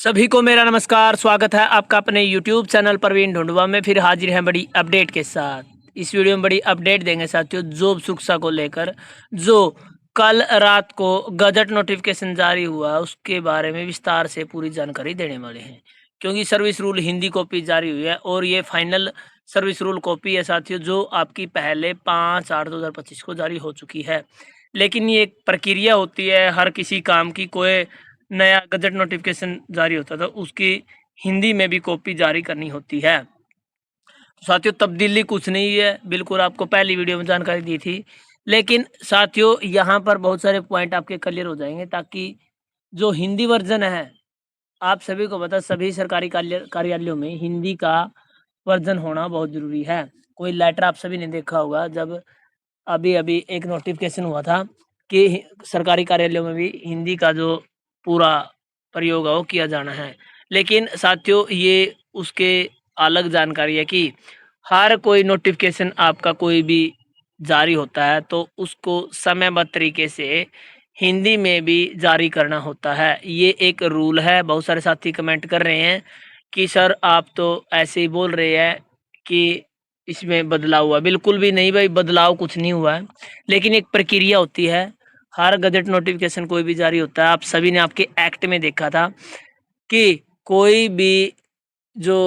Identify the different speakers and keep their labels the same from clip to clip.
Speaker 1: सभी को मेरा नमस्कार। स्वागत है आपका अपने YouTube चैनल प्रवीण ढूंढवा में। फिर हाजिर हैं बड़ी अपडेट के साथ। इस वीडियो में बड़ी अपडेट देंगे साथियों जॉब सुरक्षा को लेकर। जो कल रात को गजट नोटिफिकेशन जारी हुआ उसके बारे में विस्तार से पूरी जानकारी देने वाले हैं, क्योंकि सर्विस रूल हिंदी कॉपी जारी हुई है और ये फाइनल सर्विस रूल कॉपी है साथियों, जो आपकी पहले 5/8/2025 को जारी हो चुकी है। लेकिन ये एक प्रक्रिया होती है, हर किसी काम की कोई नया गजट नोटिफिकेशन जारी होता था उसकी हिंदी में भी कॉपी जारी करनी होती है। तो साथियों तब्दीली कुछ नहीं है, बिल्कुल आपको पहली वीडियो में जानकारी दी थी। लेकिन साथियों यहाँ पर बहुत सारे पॉइंट आपके क्लियर हो जाएंगे, ताकि जो हिंदी वर्जन है, आप सभी को पता सभी सरकारी कार्यालयों में हिंदी का वर्जन होना बहुत जरूरी है। कोई लेटर आप सभी ने देखा होगा, जब अभी अभी एक नोटिफिकेशन हुआ था कि सरकारी कार्यालयों में भी हिंदी का जो पूरा प्रयोग है वो किया जाना है। लेकिन साथियों ये उसके अलग जानकारी है कि हर कोई नोटिफिकेशन आपका कोई भी जारी होता है तो उसको समयबद्ध तरीके से हिंदी में भी जारी करना होता है। ये एक रूल है। बहुत सारे साथी कमेंट कर रहे हैं कि सर आप तो ऐसे ही बोल रहे हैं कि इसमें बदलाव हुआ। बिल्कुल भी नहीं भाई, बदलाव कुछ नहीं हुआ है, लेकिन एक प्रक्रिया होती है। हर गजट नोटिफिकेशन कोई भी जारी होता है, आप सभी ने आपके एक्ट में देखा था कि कोई भी जो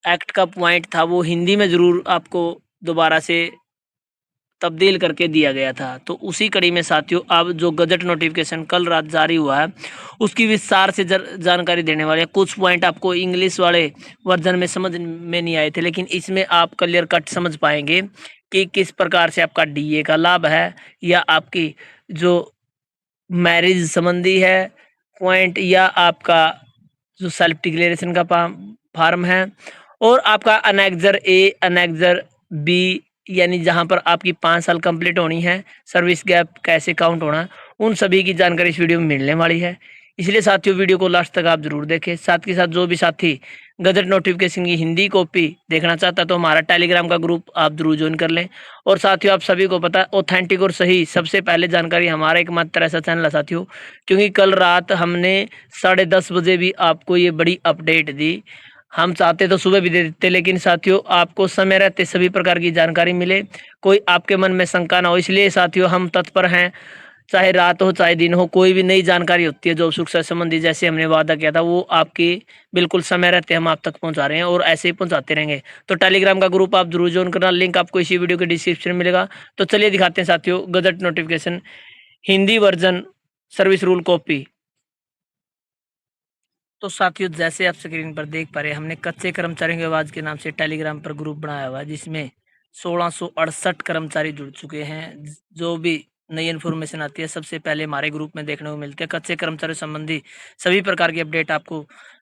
Speaker 1: एक्ट का पॉइंट था वो हिंदी में ज़रूर आपको दोबारा से तब्दील करके दिया गया था। तो उसी कड़ी में साथियों अब जो गजट नोटिफिकेशन कल रात जारी हुआ है उसकी विस्तार से जानकारी देने वाले हैं। कुछ पॉइंट आपको इंग्लिश वाले वर्जन में समझ में नहीं आए थे, लेकिन इसमें आप क्लियर कट समझ पाएंगे कि किस प्रकार से आपका डीए का लाभ है, या आपकी जो मैरिज संबंधी है पॉइंट, या आपका जो सेल्फ डिक्लेरेशन का फार्म है, और आपका अनेक्जर ए अनेक्जर बी, यानी जहां पर आपकी 5 साल कंप्लीट होनी है, सर्विस गैप कैसे काउंट होना, उन सभी की जानकारी इस वीडियो में मिलने वाली है। इसलिए साथियों वीडियो को लास्ट तक आप जरूर देखें। साथ के साथ जो भी साथी गजट नोटिफिकेशन की हिंदी कॉपी देखना चाहता है तो हमारा टेलीग्राम का ग्रुप आप जरूर ज्वाइन कर लें। और साथियों आप सभी को पता है ऑथेंटिक और सही सबसे पहले जानकारी हमारा एकमात्र ऐसा चैनल है साथियों, क्योंकि कल रात हमने 10:30 बजे भी आपको ये बड़ी अपडेट दी। हम चाहते तो सुबह भी दे देते, लेकिन साथियों आपको समय रहते सभी प्रकार की जानकारी मिले, कोई आपके मन में शंका ना हो, इसलिए साथियों हम तत्पर हैं। चाहे रात हो चाहे दिन हो, कोई भी नई जानकारी होती है जो सुरक्षा संबंधी, जैसे हमने वादा किया था, वो आपकी बिल्कुल समय रहते हम आप तक पहुंचा रहे हैं और ऐसे ही पहुंचाते रहेंगे। तो टेलीग्राम का ग्रुप आप जरूर ज्वाइन करना, लिंक आपको इसी वीडियो के डिस्क्रिप्शन में मिलेगा। तो चलिए दिखाते हैं साथियों gazette notification Hindi version service rule copy. तो साथियों जैसे आप स्क्रीन पर देख पा रहे हैं, हमने कच्चे कर्मचारियों की आवाज के नाम से टेलीग्राम पर ग्रुप बनाया हुआ है, जिसमें 1668 कर्मचारी जुड़ चुके हैं। जो भी नई इन्फॉर्मेशन आती है सबसे पहले हमारे ग्रुप में देखने को मिलते हैं। कच्चे कर्मचारी संबंधी सभी प्रकार की अपडेट आपको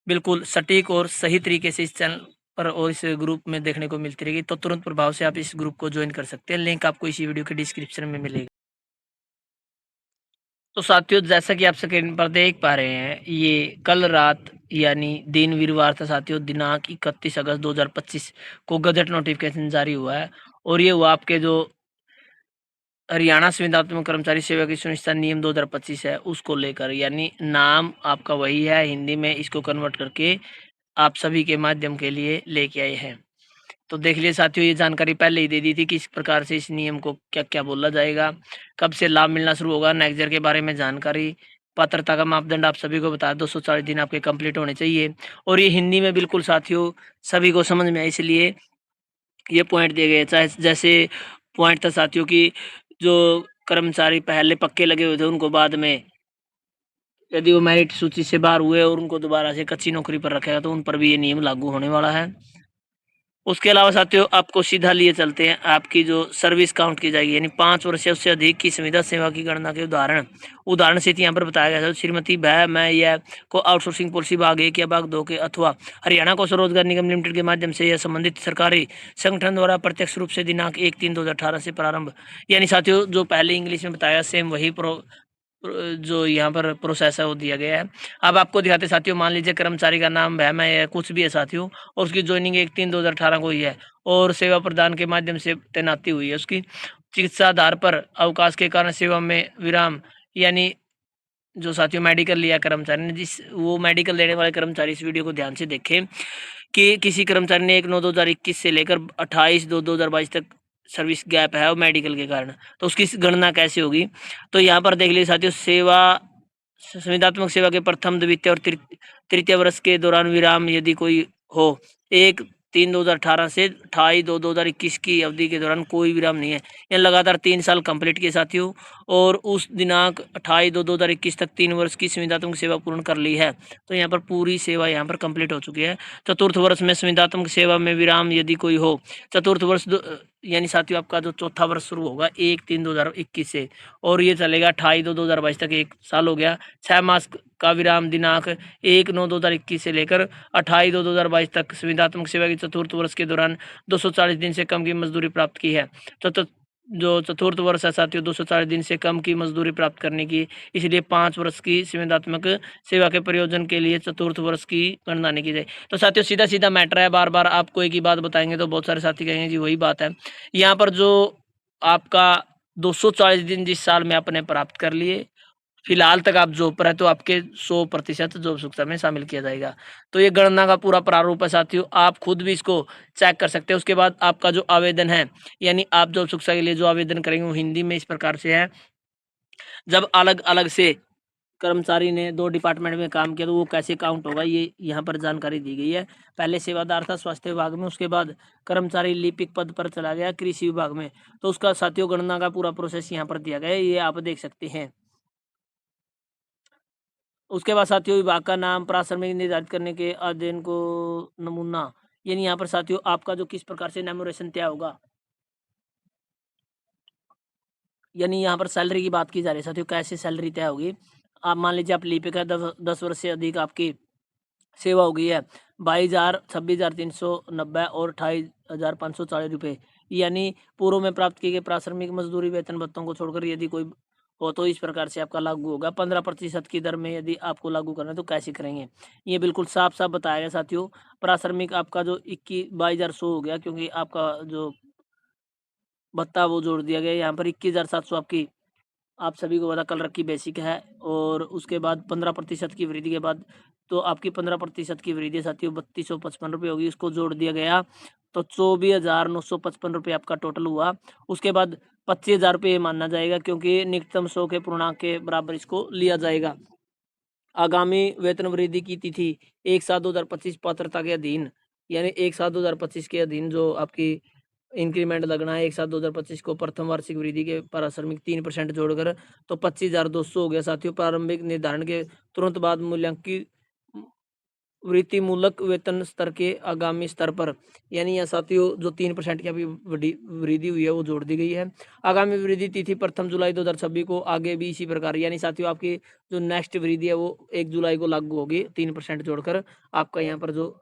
Speaker 1: बिल्कुल सटीक और सही तरीके से इस चैनल पर और इस ग्रुप में देखने को मिलती रहेगी। तो तुरंत प्रभाव से आप इस ग्रुप को ज्वाइन कर सकते हैं। लिंक आपको इसी वीडियो के डिस्क्रिप्शन में मिलेगा। तो साथियों जैसा कि आप स्क्रीन पर देख पा रहे हैं, ये कल रात यानी दिन वीरवार था साथियों, दिनांक 31 अगस्त 2025 को गजट नोटिफिकेशन जारी हुआ है। और ये हुआ आपके जो हरियाणा संविदात्मक कर्मचारी सेवा की सुनिश्चित नियम 2025 है उसको लेकर, यानी नाम आपका वही है, हिंदी में इसको कन्वर्ट करके आप सभी के माध्यम के लिए लेके आए हैं। तो देख लिए साथियों, ये जानकारी पहले ही दे दी थी कि इस प्रकार से इस नियम को क्या क्या बोला जाएगा, कब से लाभ मिलना शुरू होगा, नेक्स्ट के बारे में जानकारी, पात्रता का मापदंड आप सभी को बताया 240 दिन आपके कंप्लीट होने चाहिए। और ये हिंदी में बिल्कुल साथियों सभी को समझ में आए, इसलिए ये पॉइंट दिए गए। चाहे जैसे पॉइंट था साथियों की जो कर्मचारी पहले पक्के लगे हुए थे उनको बाद में यदि वो मेरिट सूची से बाहर हुए और उनको दोबारा से कच्ची नौकरी पर रखेगा तो उन पर भी ये नियम लागू होने वाला है। उसके अलावा साथियों आपको सीधा लिए चलते हैं, आपकी जो सर्विस काउंट की जाएगी, यानी 5 वर्ष से उससे अधिक की संविदा सेवा की गणना के उदाहरण उदाहरण से यहाँ पर बताया गया है। श्रीमती भय मैं यह को आउटसोर्सिंग पॉलिसी भाग 1 या भाग 2 के अथवा हरियाणा कौशल रोजगार निगम लिमिटेड के माध्यम से या संबंधित सरकारी संगठन द्वारा प्रत्यक्ष रूप से दिनांक 1/3/2018 से प्रारंभ, यानी साथियों जो पहले इंग्लिश में बताया सेम वही जो यहाँ पर प्रोसेस है वो दिया गया है। अब आपको दिखाते साथियों, मान लीजिए कर्मचारी का नाम है मैं कुछ भी है साथियों, और उसकी ज्वाइनिंग 1/3/2018 को हुई है और सेवा प्रदान के माध्यम से तैनाती हुई है। उसकी चिकित्सा आधार पर अवकाश के कारण सेवा में विराम, यानी जो साथियों मेडिकल लिया कर्मचारी ने, जिस वो मेडिकल देने वाले कर्मचारी इस वीडियो को ध्यान से देखें कि किसी कर्मचारी ने 1/9/2021 से लेकर 28/2/2022 तक सर्विस गैप है वो मेडिकल के कारण, तो उसकी गणना कैसे होगी। तो यहाँ पर देख लीजिए साथियों, संविदात्मक सेवा के प्रथम, द्वितीय और तृतीय वर्ष के दौरान विराम यदि कोई हो, 1/3/2018 से 28/2/2021 की अवधि के दौरान कोई विराम नहीं है, यानी लगातार 3 साल कंप्लीट किए साथियों, और उस दिनांक 28/2/2021 तक 3 वर्ष की संविदात्मक सेवा पूर्ण कर ली है, तो यहाँ पर पूरी सेवा यहाँ पर कंप्लीट हो चुकी है। चतुर्थ वर्ष में संविदात्मक सेवा में विराम यदि कोई हो, चतुर्थ वर्ष यानी साथियों आपका जो चौथा वर्ष शुरू होगा 1/3/2021 से, और ये चलेगा 28/2/2022 तक, 1 साल हो गया। 6 मास का विराम दिनांक 1/9/2021 से लेकर 28/2/2022 तक संविदात्मक सेवा के चतुर्थ वर्ष के दौरान 240 दिन से कम की मजदूरी प्राप्त की है। जो चतुर्थ वर्ष है साथियों, 240 दिन से कम की मजदूरी प्राप्त करने की, इसलिए 5 वर्ष की संविदात्मक सेवा के प्रयोजन के लिए चतुर्थ वर्ष की गणना नहीं की जाए। तो साथियों सीधा सीधा मैटर है, बार बार आपको एक ही बात बताएंगे तो बहुत सारे साथी कहेंगे जी वही बात है। यहाँ पर जो आपका 240 दिन जिस साल में आपने प्राप्त कर लिए, फिलहाल तक आप जॉब पर है, तो आपके 100% जॉब सुरक्षा में शामिल किया जाएगा। तो ये गणना का पूरा प्रारूप है साथियों, आप खुद भी इसको चेक कर सकते हैं। उसके बाद आपका जो आवेदन है, यानी आप जॉब सुरक्षा के लिए जो आवेदन करेंगे वो हिंदी में इस प्रकार से है। जब अलग अलग से कर्मचारी ने 2 डिपार्टमेंट में काम किया तो वो कैसे काउंट होगा, ये यहाँ पर जानकारी दी गई है। पहले सेवादार था स्वास्थ्य विभाग में, उसके बाद कर्मचारी लिपिक पद पर चला गया कृषि विभाग में, तो उसका साथियों गणना का पूरा प्रोसेस यहाँ पर दिया गया है, ये आप देख सकते हैं। उसके बाद साथियों विभाग का नाम, प्राथमिक निर्धारित करने के अध्ययन को नमूना, यानी यहाँ पर साथियों आपका जो किस प्रकार से नैमोरेशन तय होगा, यानी यहाँ पर सैलरी की बात की जा रही है साथियों, कैसे सैलरी तय होगी। आप मान लीजिए आप लिपिक है, 10 वर्ष से अधिक आपकी सेवा हो गई है, 22,000, 26,390 और 28,540 रुपये, यानी पूर्व में प्राप्त किए गए प्राथमिक मजदूरी वेतन भत्तों को छोड़कर यदि कोई हो तो इस प्रकार से आपका लागू होगा। 15% की दर में यदि आपको लागू करना है तो कैसे करेंगे, ये बिल्कुल साफ साफ बताया गया साथियों। प्राथमिक आपका जो 22,100 हो गया, क्योंकि आपका जो भत्ता वो जोड़ दिया गया, यहाँ पर 21,700 आपकी, आप सभी को पता कल रखी बेसिक है, और उसके बाद 15% की वृद्धि के बाद तो आपकी 15% की वृद्धि साथियों 3255 रुपये होगी, उसको जोड़ दिया गया तो 24,955 रुपये आपका टोटल हुआ। उसके बाद 25,000 रुपये मानना जाएगा, क्योंकि निकटतम 100 के पूर्णांक के बराबर इसको लिया जाएगा। आगामी वेतन वृद्धि की तिथि 1/7/2025 पात्रता के अधीन, यानी 1/7/2025 के अधीन जो आपकी इंक्रीमेंट लगना है 1/7/2025 को, प्रथम वार्षिक वृद्धि के पारिश्रमिक 3% जोड़कर तो 25,200 हो गया साथियों। प्रारंभिक निर्धारण के तुरंत बाद मूल्यांकन वृत्ति मूलक वेतन स्तर के आगामी स्तर पर, यानी यहाँ साथियों जो 3% की अभी वृद्धि हुई है वो जोड़ दी गई है। आगामी वृद्धि तिथि 1 जुलाई 2026 को, आगे भी इसी प्रकार, यानी साथियों आपकी जो नेक्स्ट वृद्धि है वो 1 जुलाई को लागू होगी, 3% जोड़कर आपका यहाँ पर जो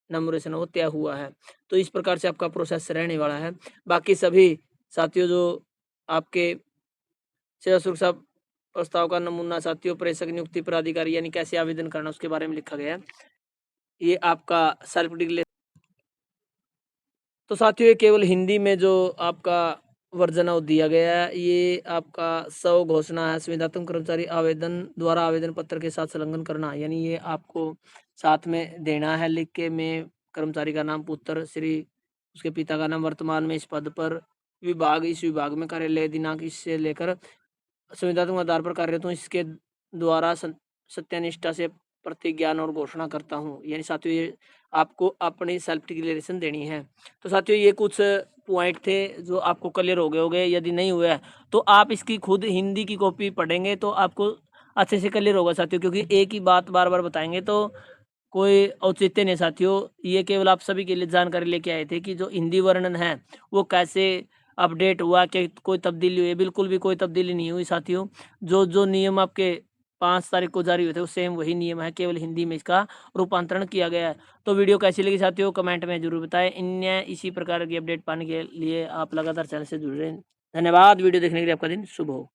Speaker 1: नंबरेशन वो तय हुआ है। तो इस प्रकार से आपका प्रोसेस रहने वाला है। बाकी सभी साथियों जो आपके सेवा सुरक्षा प्रस्ताव का नमूना साथियों, प्रेषक नियुक्ति प्राधिकारी, यानी कैसे आवेदन करना उसके बारे में लिखा गया है। ये आपका सेल्फ डिक्लेरेशन, तो साथियों ये केवल हिंदी में जो आपका वर्जन है वो दिया गया है। ये आपका 100 घोषणा है, संविदात्मक कर्मचारी आवेदन द्वारा आवेदन पत्र के साथ संलग्न करना, यानी ये आपको साथ में देना है लिख के। मैं कर्मचारी का नाम पुत्र श्री, उसके पिता का नाम, वर्तमान में इस पद पर, विभाग इस विभाग में, कार्यालय दिनांक इससे लेकर संविदात्मक आधार पर कार्यरत हूँ, इसके द्वारा सत्यानिष्ठा से प्रतिज्ञान और घोषणा करता हूँ, यानी साथियों ये आपको अपनी सेल्फ डिक्लेरेशन देनी है। तो साथियों ये कुछ पॉइंट थे जो आपको क्लियर हो गए होंगे, यदि नहीं हुए हैं तो आप इसकी खुद हिंदी की कॉपी पढ़ेंगे तो आपको अच्छे से क्लियर होगा साथियों, क्योंकि एक ही बात बार बार बताएंगे तो कोई औचित्य नहीं साथियों। ये केवल आप सभी के लिए जानकारी लेके आए थे कि जो हिंदी वर्णन है वो कैसे अपडेट हुआ, कि कोई तब्दीली हुई है, बिल्कुल भी कोई तब्दीली नहीं हुई साथियों। जो जो नियम आपके 5 तारीख को जारी हुए थे वो सेम वही नियम है, केवल हिंदी में इसका रूपांतरण किया गया है। तो वीडियो कैसी लगी साथियों कमेंट में जरूर बताएं। अन्य इसी प्रकार की अपडेट पाने के लिए आप लगातार चैनल से जुड़ रहे हैं। धन्यवाद। वीडियो देखने के लिए आपका दिन शुभ हो।